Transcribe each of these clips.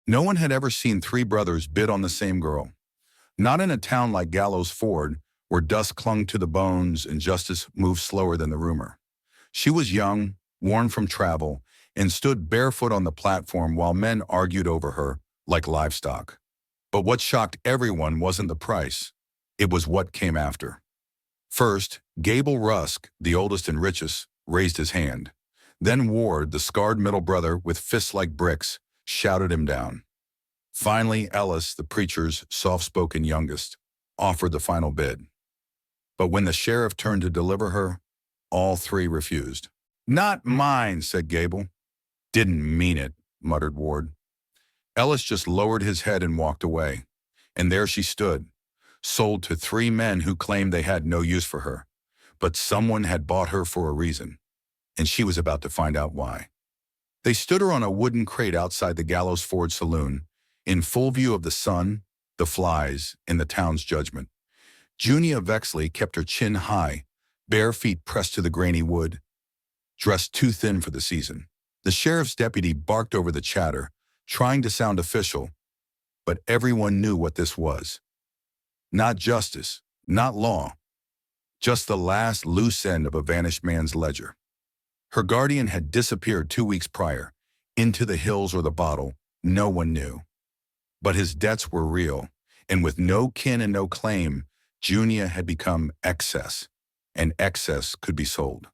No one had ever seen three brothers bid on the same girl. Not in a town like Gallows Ford, where dust clung to the bones and justice moved slower than the rumor. She was young, worn from travel, and stood barefoot on the platform while men argued over her like livestock. But what shocked everyone wasn't the price. It was what came after. First, Gable Rusk, the oldest and richest, raised his hand. Then Ward, the scarred middle brother with fists like bricks, shouted him down. Finally, Ellis, the preacher's soft-spoken youngest, offered the final bid. But when the sheriff turned to deliver her, all three refused. "Not mine," said Gable. "Didn't mean it," muttered Ward. Ellis just lowered his head and walked away. And there she stood, sold to three men who claimed they had no use for her. But someone had bought her for a reason, and she was about to find out why. They stood her on a wooden crate outside the Gallows Ford saloon, in full view of the sun, the flies, and the town's judgment. Junia Vexley kept her chin high, bare feet pressed to the grainy wood, dressed too thin for the season. The sheriff's deputy barked over the chatter, trying to sound official, but everyone knew what this was. Not justice, not law, just the last loose end of a vanished man's ledger. Her guardian had disappeared 2 weeks prior, into the hills or the bottle, no one knew. But his debts were real, and with no kin and no claim, Junia had become excess, and excess could be sold.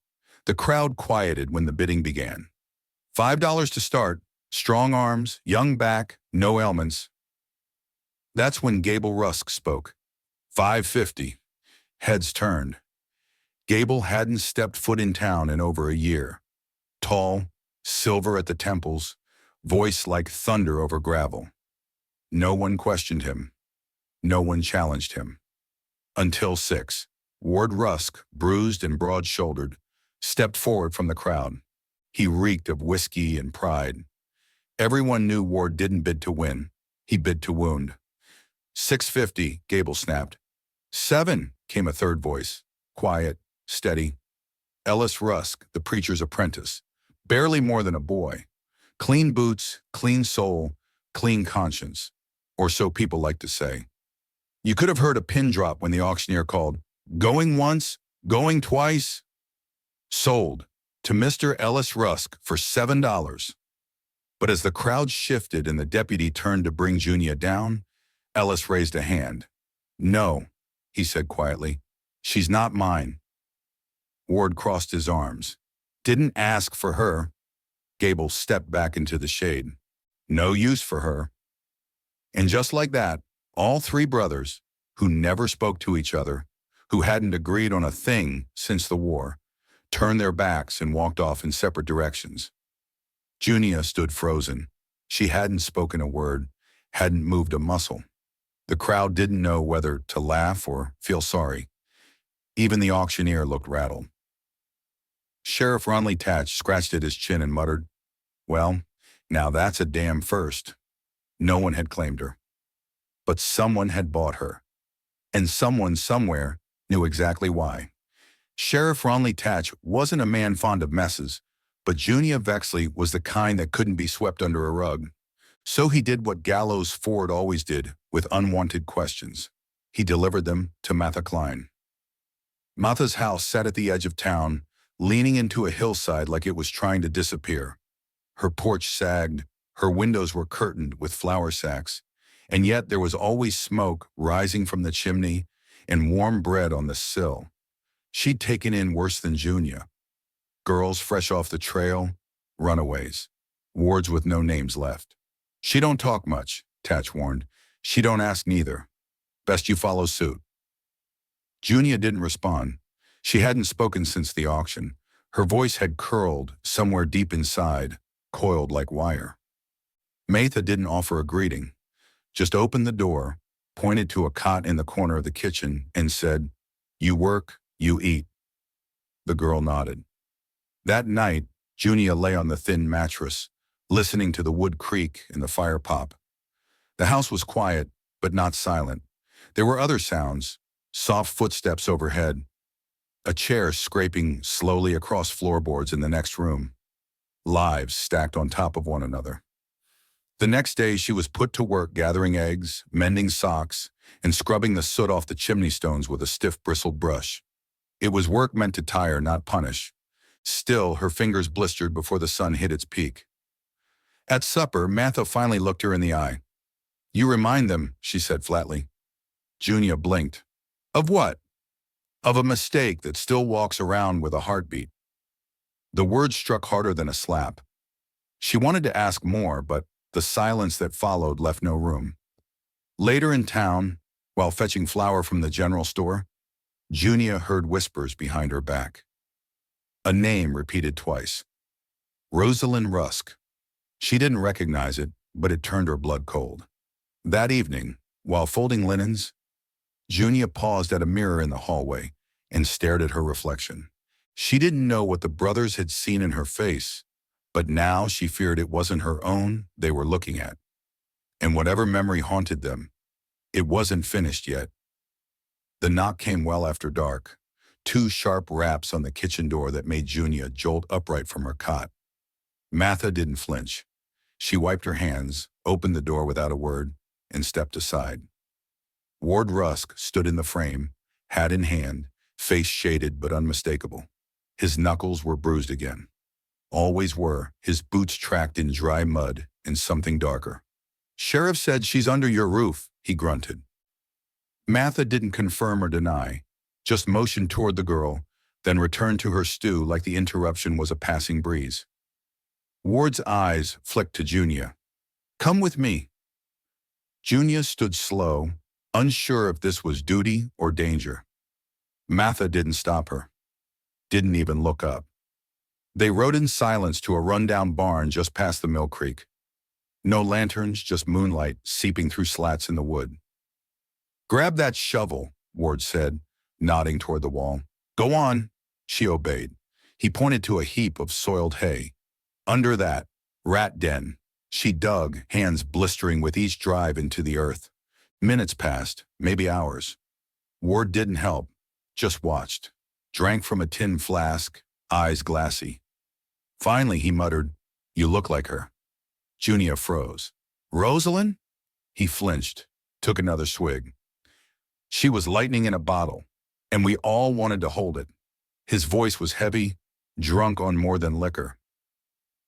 The crowd quieted when the bidding began. $5 to start, strong arms, young back, no ailments. That's when Gable Rusk spoke. $5.50. Heads turned. Gable hadn't stepped foot in town in over a year. Tall, silver at the temples, voice like thunder over gravel. No one questioned him. No one challenged him. Until 6. Ward Rusk, bruised and broad-shouldered, stepped forward from the crowd. He reeked of whiskey and pride. Everyone knew Ward didn't bid to win. He bid to wound. $6.50, Gable snapped. $7, came a third voice, quiet, steady. Ellis Rusk, the preacher's apprentice, barely more than a boy. Clean boots, clean soul, clean conscience, or so people like to say. You could have heard a pin drop when the auctioneer called, "Going once, going twice." Sold to Mr. Ellis Rusk for $7. But as the crowd shifted and the deputy turned to bring Junia down, Ellis raised a hand. "No," he said quietly. "She's not mine." Ward crossed his arms. "Didn't ask for her." Gable stepped back into the shade. "No use for her." And just like that, all three brothers, who never spoke to each other, who hadn't agreed on a thing since the war, turned their backs and walked off in separate directions. Junia stood frozen. She hadn't spoken a word, hadn't moved a muscle. The crowd didn't know whether to laugh or feel sorry. Even the auctioneer looked rattled. Sheriff Ronley Tatch scratched at his chin and muttered, "Well, now that's a damn first." No one had claimed her. But someone had bought her. And someone somewhere knew exactly why. Sheriff Ronley Tatch wasn't a man fond of messes, but Junia Vexley was the kind that couldn't be swept under a rug. So he did what Gallows Ford always did with unwanted questions. He delivered them to Martha Klein. Martha's house sat at the edge of town, leaning into a hillside like it was trying to disappear. Her porch sagged, her windows were curtained with flour sacks, and yet there was always smoke rising from the chimney and warm bread on the sill. She'd taken in worse than Junia. Girls fresh off the trail, runaways, wards with no names left. "She don't talk much," Tatch warned. "She don't ask neither. Best you follow suit." Junia didn't respond. She hadn't spoken since the auction. Her voice had curled somewhere deep inside, coiled like wire. Martha didn't offer a greeting, just opened the door, pointed to a cot in the corner of the kitchen, and said, "You work, you eat." The girl nodded. That night, Junia lay on the thin mattress, listening to the wood creak and the fire pop. The house was quiet, but not silent. There were other sounds, soft footsteps overhead, a chair scraping slowly across floorboards in the next room, lives stacked on top of one another. The next day, she was put to work gathering eggs, mending socks, and scrubbing the soot off the chimney stones with a stiff bristled brush. It was work meant to tire, not punish. Still, her fingers blistered before the sun hit its peak. At supper, Martha finally looked her in the eye. "You remind them," she said flatly. Junia blinked. "Of what?" "Of a mistake that still walks around with a heartbeat." The words struck harder than a slap. She wanted to ask more, but the silence that followed left no room. Later in town, while fetching flour from the general store, Junia heard whispers behind her back. A name repeated twice. Rosalind Rusk. She didn't recognize it, but it turned her blood cold. That evening, while folding linens, Junia paused at a mirror in the hallway and stared at her reflection. She didn't know what the brothers had seen in her face, but now she feared it wasn't her own they were looking at. And whatever memory haunted them, it wasn't finished yet. The knock came well after dark, two sharp raps on the kitchen door that made Junia jolt upright from her cot. Martha didn't flinch. She wiped her hands, opened the door without a word, and stepped aside. Ward Rusk stood in the frame, hat in hand, face shaded but unmistakable. His knuckles were bruised again. Always were, his boots tracked in dry mud and something darker. "Sheriff said she's under your roof," he grunted. Martha didn't confirm or deny, just motioned toward the girl, then returned to her stew like the interruption was a passing breeze. Ward's eyes flicked to Junia. "Come with me." Junia stood slow, unsure if this was duty or danger. Martha didn't stop her. Didn't even look up. They rode in silence to a rundown barn just past the mill creek. No lanterns, just moonlight seeping through slats in the wood. "Grab that shovel," Ward said, nodding toward the wall. "Go on." She obeyed. He pointed to a heap of soiled hay. "Under that rat den." She dug, hands blistering with each drive into the earth. Minutes passed, maybe hours. Ward didn't help, just watched. Drank from a tin flask, eyes glassy. Finally, he muttered, "You look like her." Junia froze. "Rosalind?" He flinched, took another swig. She was lightning in a bottle, and we all wanted to hold it. His voice was heavy, drunk on more than liquor.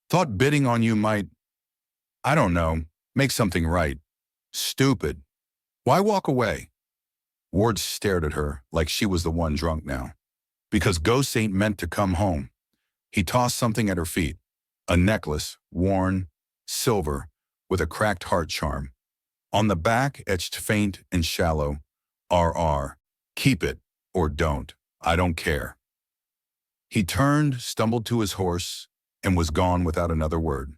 "Thought bidding on you might, I don't know, make something right. Stupid. Why walk away?" Ward stared at her like she was the one drunk now. "Because ghosts ain't meant to come home." He tossed something at her feet, a necklace, worn, silver, with a cracked heart charm. On the back, etched faint and shallow, RR. "Keep it, or don't. I don't care." He turned, stumbled to his horse, and was gone without another word.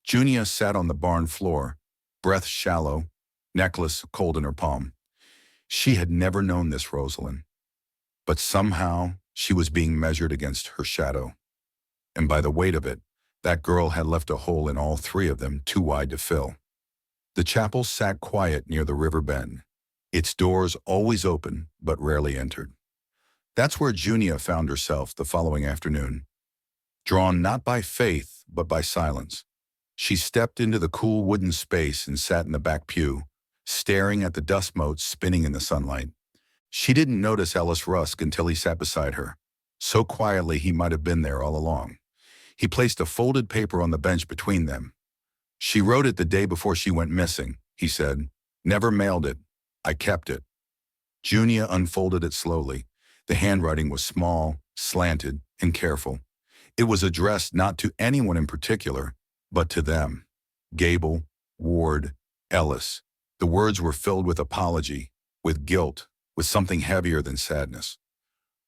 Junia sat on the barn floor, breath shallow, necklace cold in her palm. She had never known this Rosalind. But somehow, she was being measured against her shadow. And by the weight of it, that girl had left a hole in all three of them too wide to fill. The chapel sat quiet near the river bend, its doors always open but rarely entered. That's where Junia found herself the following afternoon, drawn not by faith but by silence. She stepped into the cool wooden space and sat in the back pew, staring at the dust motes spinning in the sunlight. She didn't notice Ellis Rusk until he sat beside her, so quietly he might have been there all along. He placed a folded paper on the bench between them. "She wrote it the day before she went missing," he said. "Never mailed it. I kept it." Junia unfolded it slowly. The handwriting was small, slanted, and careful. It was addressed not to anyone in particular, but to them. Gable, Ward, Ellis. The words were filled with apology, with guilt, with something heavier than sadness.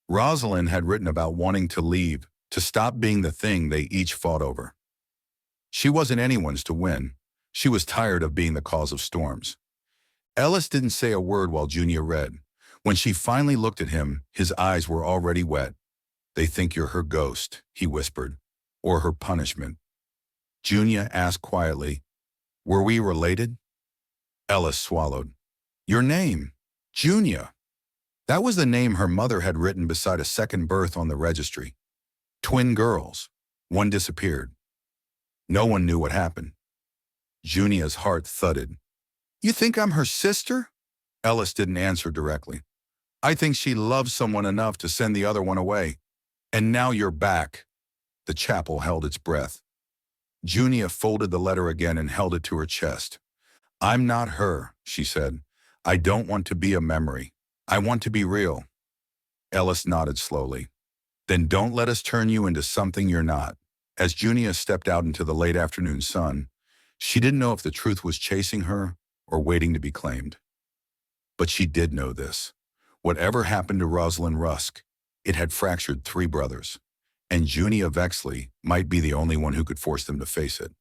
Rosalind had written about wanting to leave, to stop being the thing they each fought over. She wasn't anyone's to win. She was tired of being the cause of storms. Ellis didn't say a word while Junia read. When she finally looked at him, his eyes were already wet. "They think you're her ghost," he whispered, "or her punishment." Junia asked quietly, "Were we related?" Ellis swallowed. "Your name, Junia." That was the name her mother had written beside a second birth on the registry. Twin girls. One disappeared. No one knew what happened. Junia's heart thudded. You think I'm her sister? Ellis didn't answer directly. I think she loves someone enough to send the other one away. And now you're back. The chapel held its breath. Junia folded the letter again and held it to her chest. I'm not her, she said. I don't want to be a memory. I want to be real. Ellis nodded slowly. Then don't let us turn you into something you're not. As Junia stepped out into the late afternoon sun, she didn't know if the truth was chasing her or waiting to be claimed. But she did know this. Whatever happened to Rosalind Rusk, it had fractured 3 brothers, and Junia Vexley might be the only one who could force them to face it.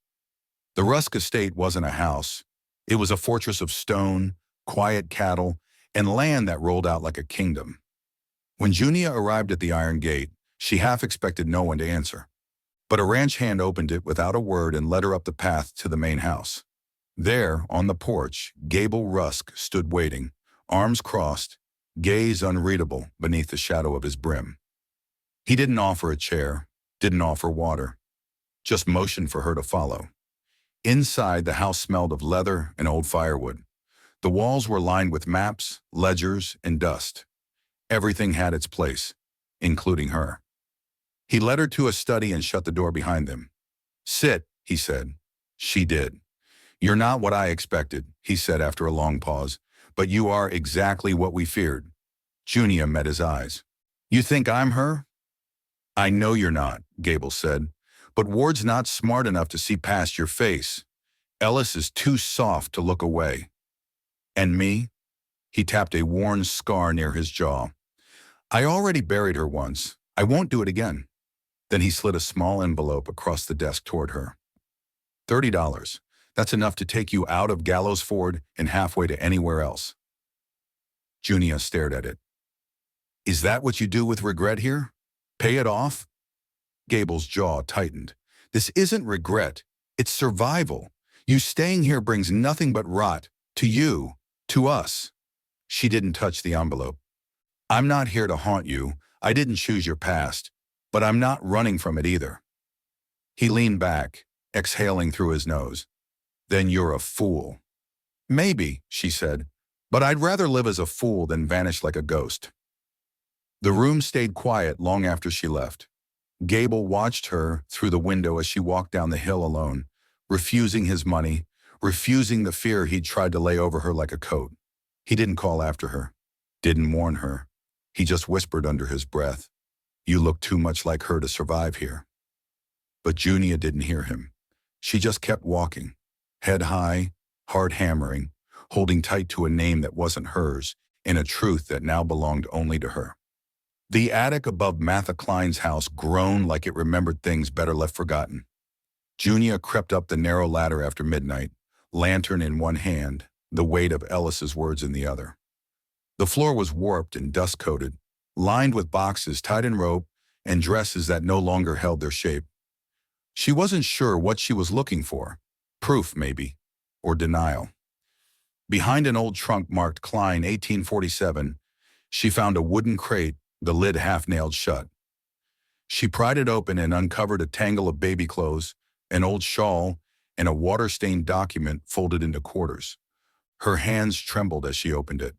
The Rusk estate wasn't a house. It was a fortress of stone, quiet cattle, and land that rolled out like a kingdom. When Junia arrived at the iron gate, she half expected no one to answer. But a ranch hand opened it without a word and led her up the path to the main house. There, on the porch, Gable Rusk stood waiting, arms crossed, gaze unreadable beneath the shadow of his brim. He didn't offer a chair, didn't offer water, just motioned for her to follow. Inside, the house smelled of leather and old firewood. The walls were lined with maps, ledgers, and dust. Everything had its place, including her. He led her to a study and shut the door behind them. Sit, he said. She did. You're not what I expected, he said after a long pause, but you are exactly what we feared. Junia met his eyes. You think I'm her? I know you're not, Gable said, but Ward's not smart enough to see past your face. Ellis is too soft to look away. And me? He tapped a worn scar near his jaw. I already buried her once. I won't do it again. Then he slid a small envelope across the desk toward her. $30. That's enough to take you out of Gallows Ford and halfway to anywhere else. Junia stared at it. Is that what you do with regret here? Pay it off? Gable's jaw tightened. This isn't regret. It's survival. You staying here brings nothing but rot. To you. To us. She didn't touch the envelope. I'm not here to haunt you. I didn't choose your past. But I'm not running from it either. He leaned back, exhaling through his nose. Then you're a fool. Maybe, she said, but I'd rather live as a fool than vanish like a ghost. The room stayed quiet long after she left. Gable watched her through the window as she walked down the hill alone, refusing his money, refusing the fear he'd tried to lay over her like a coat. He didn't call after her, didn't warn her. He just whispered under his breath, You look too much like her to survive here. But Junia didn't hear him. She just kept walking, head high, heart hammering, holding tight to a name that wasn't hers and a truth that now belonged only to her. The attic above Martha Klein's house groaned like it remembered things better left forgotten. Junia crept up the narrow ladder after midnight, lantern in one hand, the weight of Ellis's words in the other. The floor was warped and dust-coated, lined with boxes tied in rope and dresses that no longer held their shape. She wasn't sure what she was looking for. Proof, maybe, or denial. Behind an old trunk marked Klein 1847, she found a wooden crate, the lid half-nailed shut. She pried it open and uncovered a tangle of baby clothes, an old shawl, and a water-stained document folded into quarters. Her hands trembled as she opened it.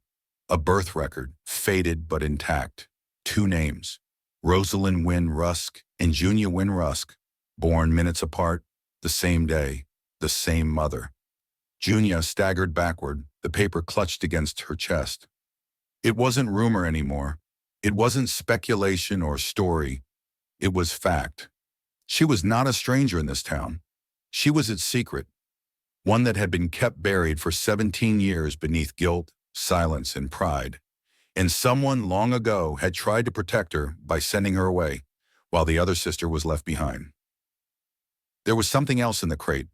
A birth record, faded but intact. 2 names, Rosalind Wynne Rusk and Junia Wynne Rusk, born minutes apart, the same day, the same mother. Junia staggered backward, the paper clutched against her chest. It wasn't rumor anymore. It wasn't speculation or story. It was fact. She was not a stranger in this town. She was its secret, one that had been kept buried for 17 years beneath guilt, silence, and pride. And someone long ago had tried to protect her by sending her away, while the other sister was left behind. There was something else in the crate,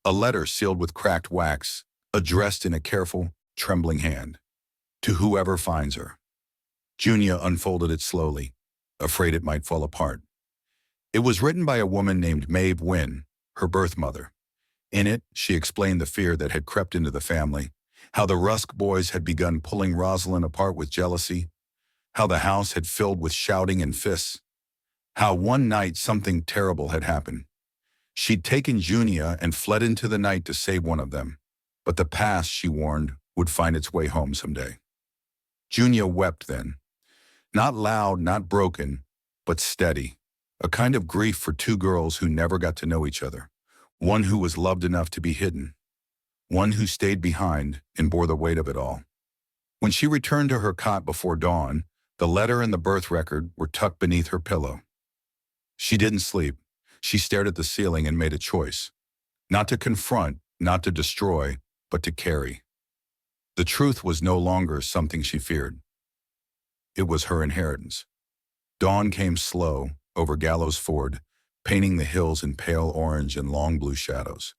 a letter sealed with cracked wax, addressed in a careful, trembling hand. To whoever finds her. Junia unfolded it slowly, afraid it might fall apart. It was written by a woman named Maeve Wynne, her birth mother. In it, she explained the fear that had crept into the family, how the Rusk boys had begun pulling Rosalind apart with jealousy, how the house had filled with shouting and fists, how one night something terrible had happened. She'd taken Junia and fled into the night to save one of them. But the past, she warned, would find its way home someday. Junia wept then. Not loud, not broken, but steady. A kind of grief for two girls who never got to know each other. One who was loved enough to be hidden. One who stayed behind and bore the weight of it all. When she returned to her cot before dawn, the letter and the birth record were tucked beneath her pillow. She didn't sleep. She stared at the ceiling and made a choice. Not to confront, not to destroy, but to carry. The truth was no longer something she feared. It was her inheritance. Dawn came slow over Gallows Ford, painting the hills in pale orange and long blue shadows.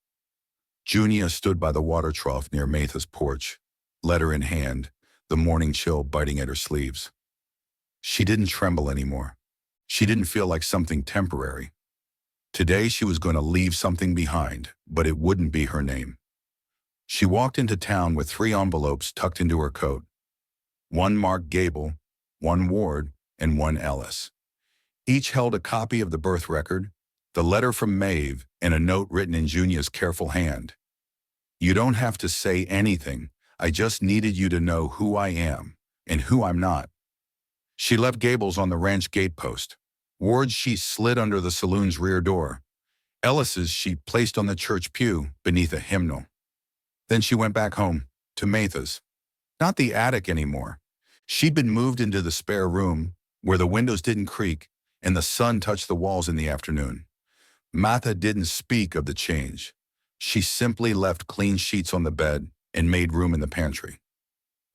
Junia stood by the water trough near Matha's porch, letter in hand, the morning chill biting at her sleeves. She didn't tremble anymore. She didn't feel like something temporary. Today she was going to leave something behind, but it wouldn't be her name. She walked into town with 3 envelopes tucked into her coat. One marked Gable, one Ward, and one Ellis. Each held a copy of the birth record, the letter from Maeve, and a note written in Junia's careful hand. You don't have to say anything. I just needed you to know who I am and who I'm not. She left Gable's on the ranch gatepost. Ward's she slid under the saloon's rear door. Ellis's she placed on the church pew beneath a hymnal. Then she went back home, to Matha's. Not the attic anymore. She'd been moved into the spare room, where the windows didn't creak and the sun touched the walls in the afternoon. Matha didn't speak of the change. She simply left clean sheets on the bed and made room in the pantry.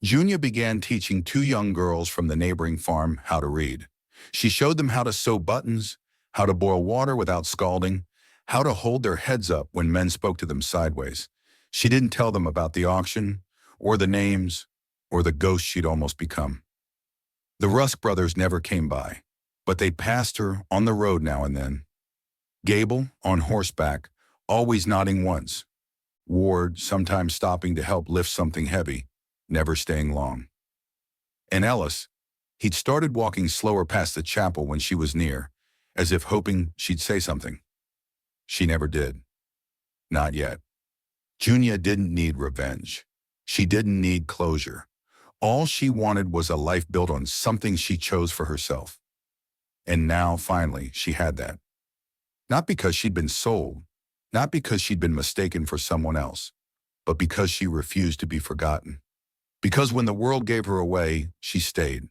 Junia began teaching 2 young girls from the neighboring farm how to read. She showed them how to sew buttons, how to boil water without scalding, how to hold their heads up when men spoke to them sideways. She didn't tell them about the auction, or the names, or the ghost she'd almost become. The Rusk brothers never came by, but they passed her on the road now and then. Gable, on horseback, always nodding once. Ward, sometimes stopping to help lift something heavy, never staying long. And Ellis, he'd started walking slower past the chapel when she was near, as if hoping she'd say something. She never did. Not yet. Junia didn't need revenge. She didn't need closure. All she wanted was a life built on something she chose for herself. And now, finally, she had that. Not because she'd been sold, not because she'd been mistaken for someone else, but because she refused to be forgotten. Because when the world gave her away, she stayed.